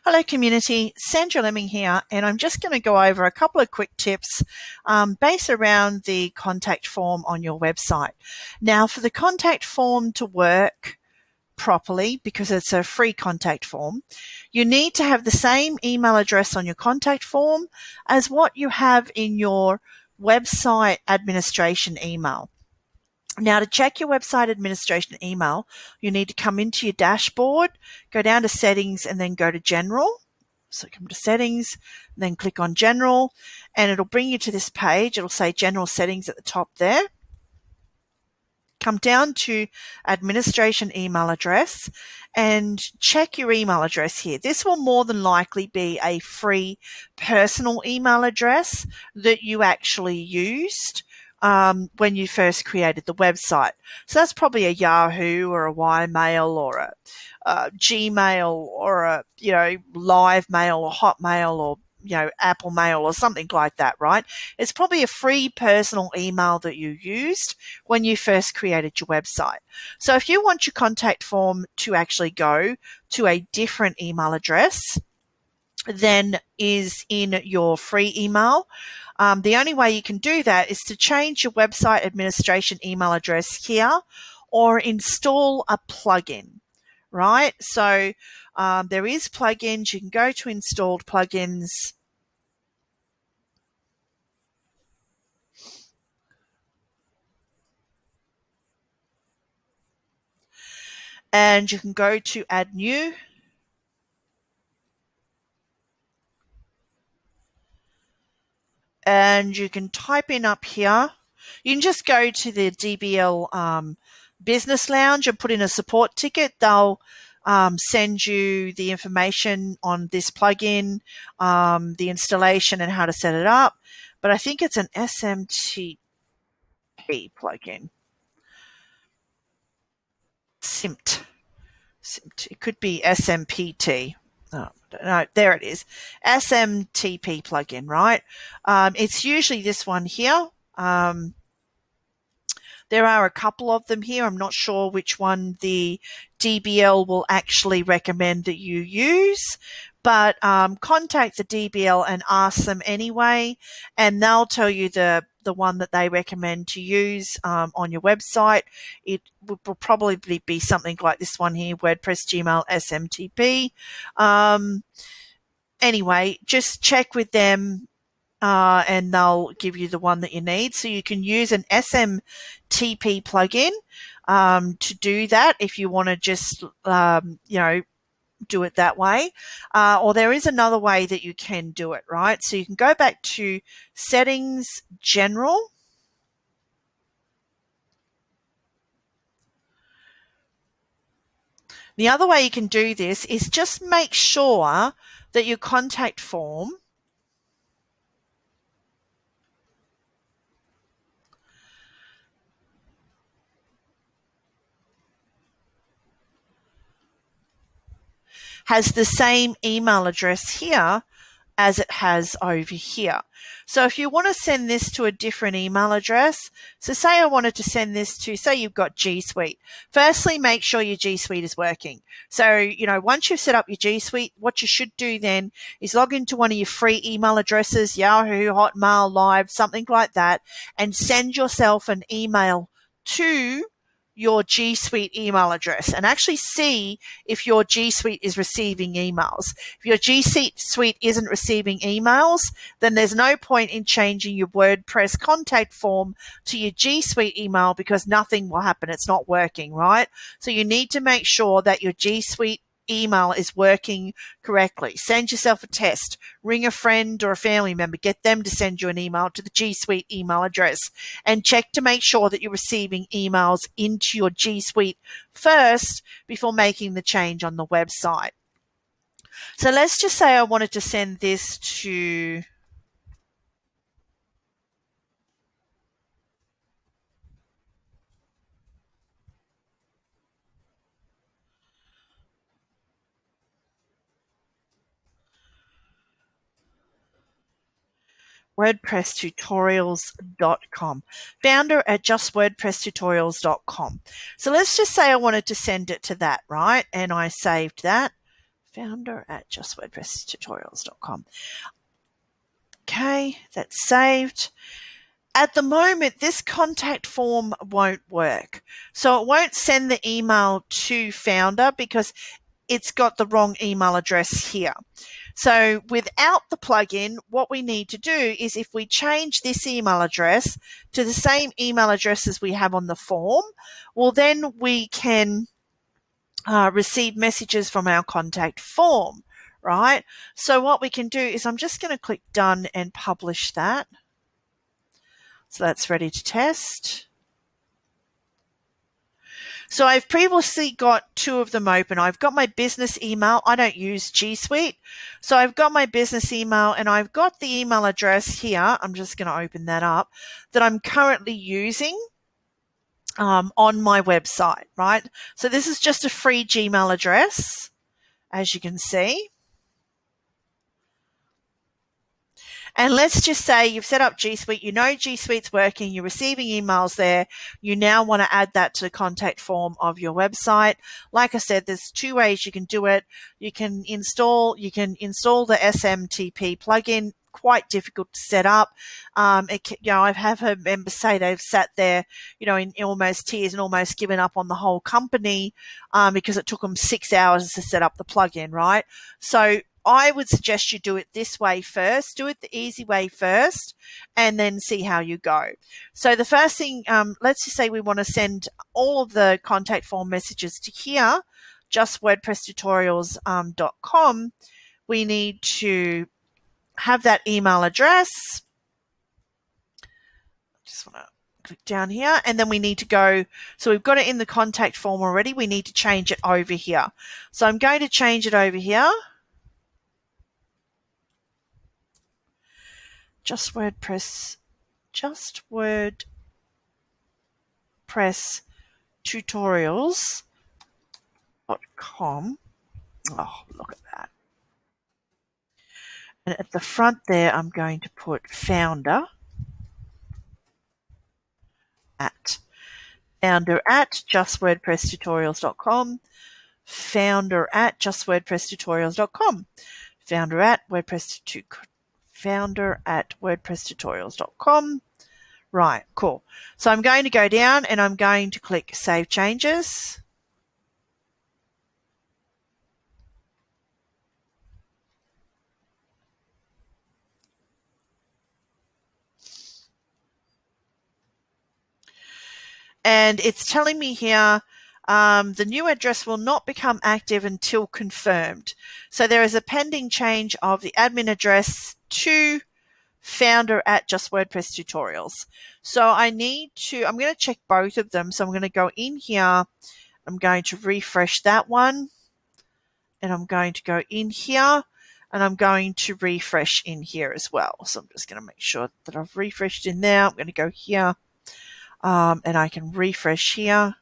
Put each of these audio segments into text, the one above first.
Hello community, Sandra Lemming here, and I'm just going to go over a couple of quick tips based around the contact form on your website. Now for the contact form to work properly, because it's a free contact form, you need to have the same email address on your contact form as what you have in your website administration email. Now, to check your website administration email, you need to come into your dashboard, go down to settings, and then go to general. So come to settings, then click on general, and it'll bring you to this page. It'll say general settings at the top there. Come down to administration email address and check your email address here. This will more than likely be a free personal email address that you actually used when you first created the website. So that's probably a Yahoo or a Ymail or a Gmail or a Live Mail or Hotmail or Apple Mail or something like that, right? It's probably a free personal email that you used when you first created your website. So if you want your contact form to actually go to a different email address than is in your free email, the only way you can do that is to change your website administration email address here or install a plugin, right? So there is plugins. You can go to installed plugins. And you can go to add new. And you can type in up here. You can just go to the DBL Business Lounge and put in a support ticket. They'll send you the information on this plugin, the installation and how to set it up. But I think it's an SMTP plugin. SIMT. It could be SMPT. Oh, no, there it is. SMTP plugin, right? It's usually this one here. There are a couple of them here. I'm not sure which one the DBL will actually recommend that you use, but contact the DBL and ask them anyway, and they'll tell you the one that they recommend to use on your website. It will probably be something like this one here, WordPress Gmail SMTP. Anyway, just check with them and they'll give you the one that you need. So you can use an SMTP plugin to do that if you want to just, do it that way. Or there is another way that you can do it, right? So you can go back to Settings, General. The other way you can do this is just make sure that your contact form has the same email address here as it has over here. So if you want to send this to a different email address, so say I wanted to send this to, say you've got G Suite. Firstly, make sure your G Suite is working. So, once you've set up your G Suite, what you should do then is log into one of your free email addresses, Yahoo, Hotmail, Live, something like that, and send yourself an email to your G Suite email address and actually see if your G Suite is receiving emails. If your G Suite isn't receiving emails, then there's no point in changing your WordPress contact form to your G Suite email because nothing will happen. It's not working, right? So you need to make sure that your G Suite email is working correctly. Send yourself a test, ring a friend or a family member, get them to send you an email to the G Suite email address and check to make sure that you're receiving emails into your G Suite first before making the change on the website. So let's just say I wanted to send this to WordPressTutorials.com, founder at JustWordPressTutorials.com. So let's just say I wanted to send it to that, right? And I saved that, founder@justwordpresstutorials.com. Okay, that's saved. At the moment, this contact form won't work. So it won't send the email to founder because it's got the wrong email address here. So without the plugin, what we need to do is if we change this email address to the same email address as we have on the form, well, then we can receive messages from our contact form, right? So what we can do is I'm just going to click done and publish that. So that's ready to test. So I've previously got two of them open. I've got my business email. I don't use G Suite. So I've got my business email and I've got the email address here. I'm just going to open that up that I'm currently using on my website, right? So this is just a free Gmail address, as you can see. And let's just say you've set up G Suite, you know G Suite's working, you're receiving emails there, you now want to add that to the contact form of your website. Like I said, there's two ways you can do it. You can install the SMTP plugin, quite difficult to set up. I've heard members say they've sat there, in almost tears and almost given up on the whole company because it took them 6 hours to set up the plugin, right? So I would suggest you do it this way first. Do it the easy way first and then see how you go. So the first thing, let's just say we want to send all of the contact form messages to here, justwordpresstutorials.com. We need to have that email address. Just want to click down here and then we need to go. So we've got it in the contact form already. We need to change it over here. So I'm going to change it over here. Just WordPress tutorials.com. Oh, look at that. And at the front there, I'm going to put founder at justwordpresstutorials.com, founder at justwordpresstutorials.com, founder at WordPress tutorials.com. Right, cool. So I'm going to go down and I'm going to click Save Changes. And it's telling me here, the new address will not become active until confirmed. So there is a pending change of the admin address to founder at Just WordPress Tutorials. So I'm going to check both of them. So I'm going to go in here. I'm going to refresh that one. And I'm going to go in here. And I'm going to refresh in here as well. So I'm just going to make sure that I've refreshed in there. I'm going to go here. And I can refresh here.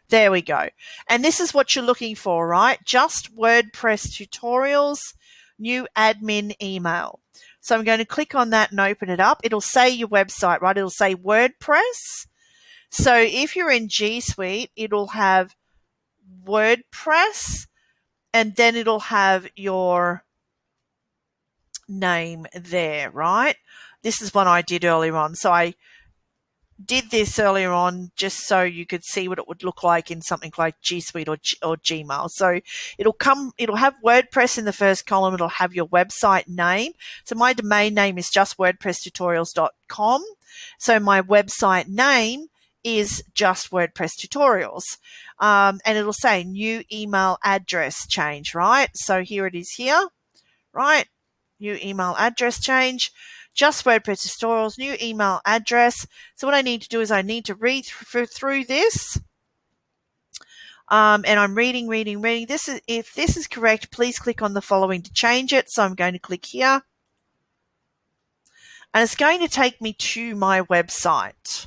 There we go. And this is what you're looking for, right? Just WordPress Tutorials, new admin email. So I'm going to click on that and open it up. It'll say your website, right? It'll say WordPress. So if you're in G Suite, it'll have WordPress and then it'll have your name there, right? This is what I did earlier on. So I did this earlier on just so you could see what it would look like in something like G Suite or Gmail. So it'll have WordPress in the first column. It'll have your website name. So my domain name is justwordpresstutorials.com. So my website name is Just WordPress Tutorials. And it'll say new email address change, right? So here it is here, right? New email address change. Just WordPress Tutorials, new email address. So what I need to do is I need to read through this. And I'm reading. If this is correct, please click on the following to change it. So I'm going to click here. And it's going to take me to my website.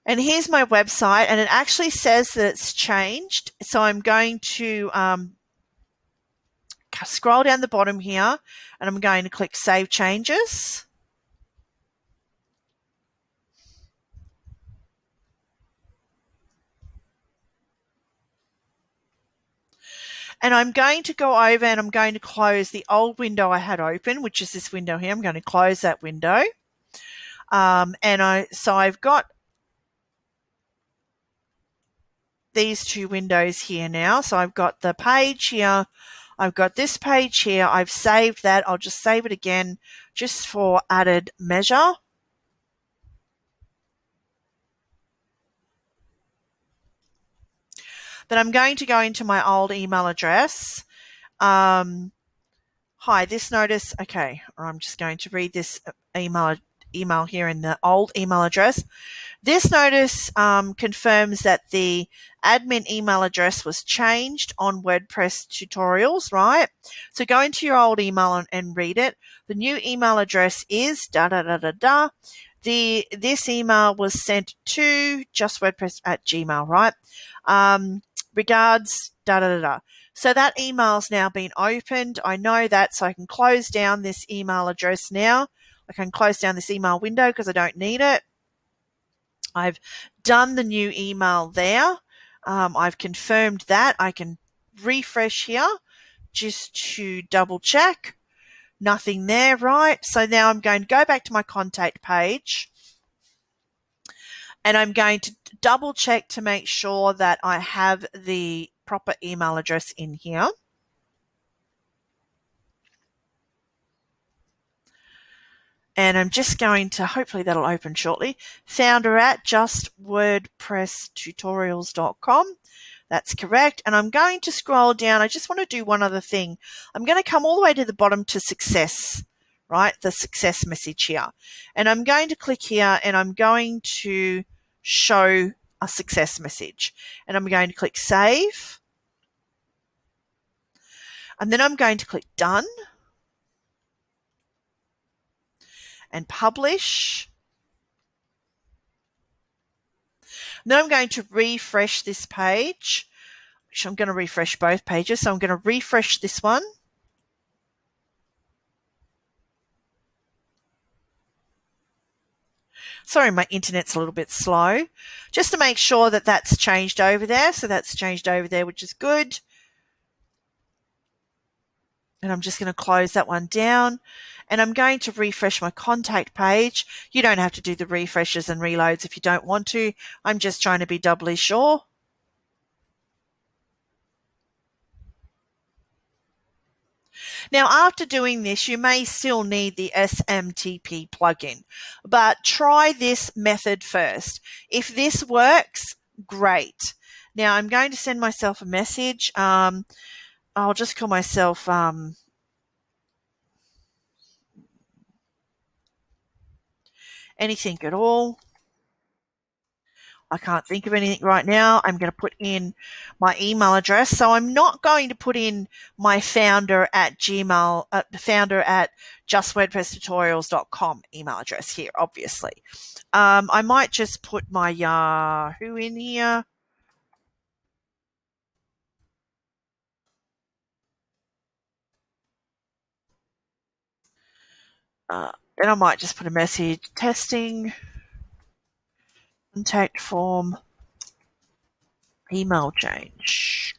And here's my website, and it actually says that it's changed. So I'm going to scroll down the bottom here and I'm going to click Save Changes. And I'm going to go over and I'm going to close the old window I had open, which is this window here. I'm going to close that window. So I've got these two windows here now. So I've got the page here. I've got this page here. I've saved that. I'll just save it again just for added measure. Then I'm going to go into my old email address. Hi, this notice. Okay, I'm just going to read this email here in the old email address. This notice confirms that the admin email address was changed on WordPress tutorials, right? So go into your old email and read it. The new email address is da-da-da-da-da. This email was sent to justwordpress@gmail, right? Regards, da-da-da-da. So that email's now been opened. I know that, so I can close down this email address now. I can close down this email window because I don't need it. I've done the new email there. I've confirmed that. I can refresh here just to double check. Nothing there, right? So now I'm going to go back to my contact page and I'm going to double check to make sure that I have the proper email address in here. And I'm just going to, hopefully that'll open shortly, founder@justwordpresstutorials.com. That's correct. And I'm going to scroll down. I just want to do one other thing. I'm going to come all the way to the bottom to success, right? The success message here. And I'm going to click here and I'm going to show a success message. And I'm going to click save. And then I'm going to click done and publish. And then I'm going to refresh this page. Which I'm going to refresh both pages. So I'm going to refresh this one. Sorry, my internet's a little bit slow. Just to make sure that that's changed over there. So that's changed over there, which is good. And I'm just going to close that one down. And I'm going to refresh my contact page. You don't have to do the refreshes and reloads if you don't want to. I'm just trying to be doubly sure. Now, after doing this, you may still need the SMTP plugin, but try this method first. If this works, great. Now, I'm going to send myself a message. I'll just call myself anything at all. I can't think of anything right now. I'm going to put in my email address. So I'm not going to put in my founder@justwordpresstutorials.com email address here, obviously. I might just put my Yahoo in here. Then I might just put a message, testing, contact form, email change.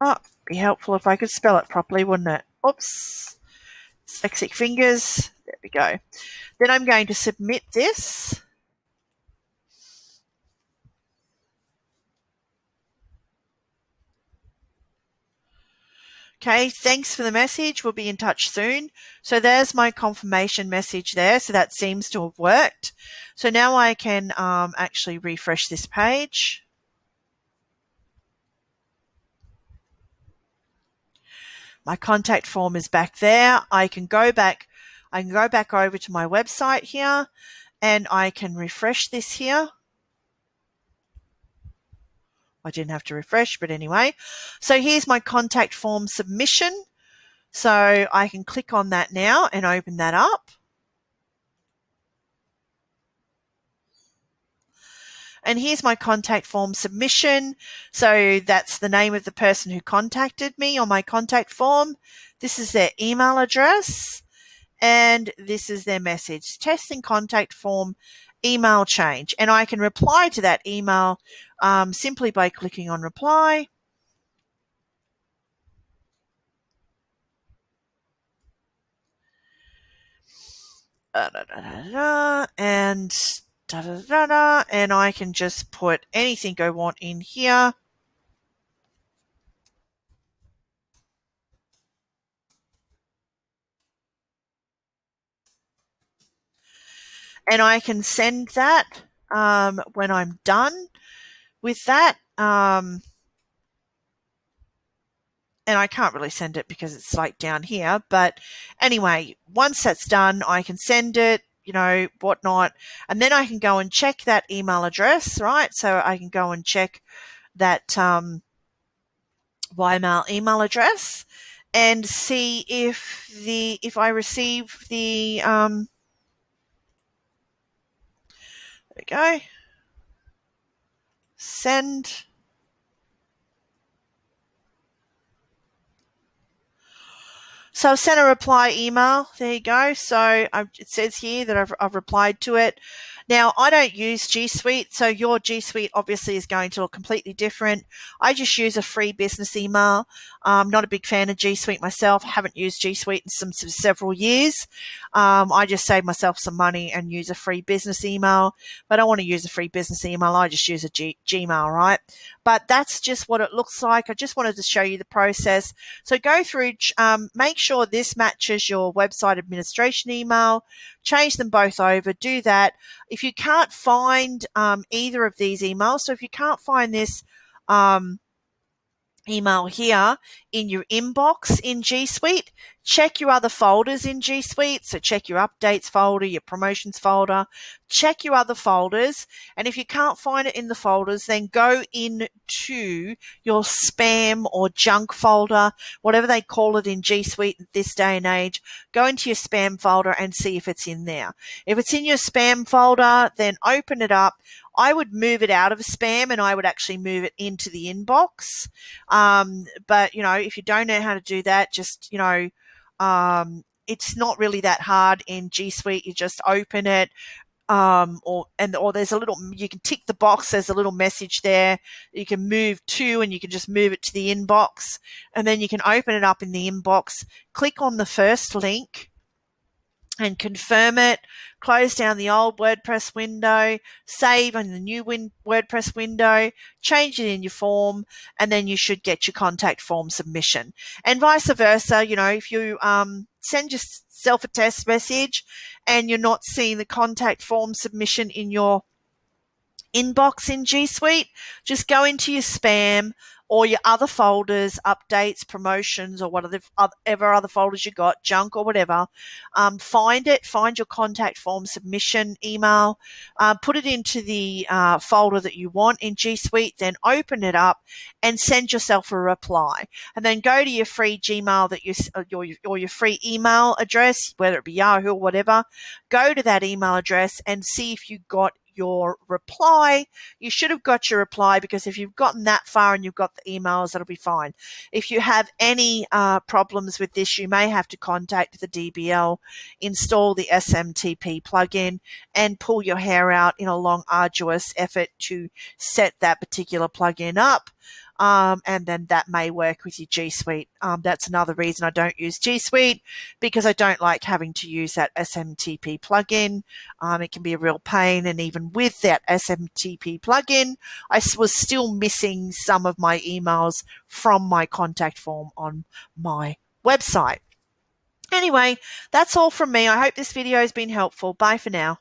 Oh, be helpful if I could spell it properly, wouldn't it? Oops. Dyslexic fingers. There we go. Then I'm going to submit this. Okay, thanks for the message. We'll be in touch soon. So there's my confirmation message there. So that seems to have worked. So now I can actually refresh this page. My contact form is back there. I can go back over to my website here and I can refresh this here. I didn't have to refresh, but anyway. So here's my contact form submission. So I can click on that now and open that up. And here's my contact form submission. So that's the name of the person who contacted me on my contact form. This is their email address. And this is their message. Testing contact form email change. And I can reply to that email simply by clicking on reply. And and I can just put anything I want in here. And I can send that when I'm done with that. And I can't really send it because it's like down here. But anyway, once that's done, I can send it, whatnot. And then I can go and check that email address, right? So I can go and check that Ymail email address and see if I receive the, there we go, send. So I've sent a reply email. There you go. So it says here that I've replied to it. Now, I don't use G Suite, so your G Suite obviously is going to look completely different. I just use a free business email. I'm not a big fan of G Suite myself. I haven't used G Suite in several years. I just save myself some money and use a free business email. But I don't want to use a free business email. I just use a Gmail, right? But that's just what it looks like. I just wanted to show you the process. So go through, make sure this matches your website administration email, change them both over, do that. If you can't find either of these emails, so if you can't find this email here in your inbox in G Suite, check your other folders in G Suite. So check your updates folder, your promotions folder, check your other folders. And if you can't find it in the folders, then go into your spam or junk folder, whatever they call it in G Suite this day and age. Go into your spam folder and see if it's in there. If it's in your spam folder, then open it up. I would move it out of spam and I would actually move it into the inbox. But, if you don't know how to do that, just, it's not really that hard in G Suite. You just open it, or there's a little, you can tick the box. There's a little message there you can move to, and you can just move it to the inbox, and then you can open it up in the inbox, click on the first link and confirm it, close down the old WordPress window, save in the new WordPress window, change it in your form, and then you should get your contact form submission. And vice versa, if you send yourself a test message and you're not seeing the contact form submission in your inbox in G Suite, just go into your spam or your other folders, updates, promotions, or whatever other folders you got, junk or whatever. Find your contact form submission email, put it into the folder that you want in G Suite, then open it up and send yourself a reply. And then go to your free Gmail or your free email address, whether it be Yahoo or whatever. Go to that email address and see if you got your reply. You should have got your reply, because if you've gotten that far and you've got the emails, that'll be fine. If you have any problems with this, you may have to contact the DBL, install the SMTP plugin, and pull your hair out in a long, arduous effort to set that particular plugin up. And then that may work with your G Suite. That's another reason I don't use G Suite, because I don't like having to use that SMTP plugin. It can be a real pain, and even with that SMTP plugin, I was still missing some of my emails from my contact form on my website. Anyway, that's all from me. I hope this video has been helpful. Bye for now.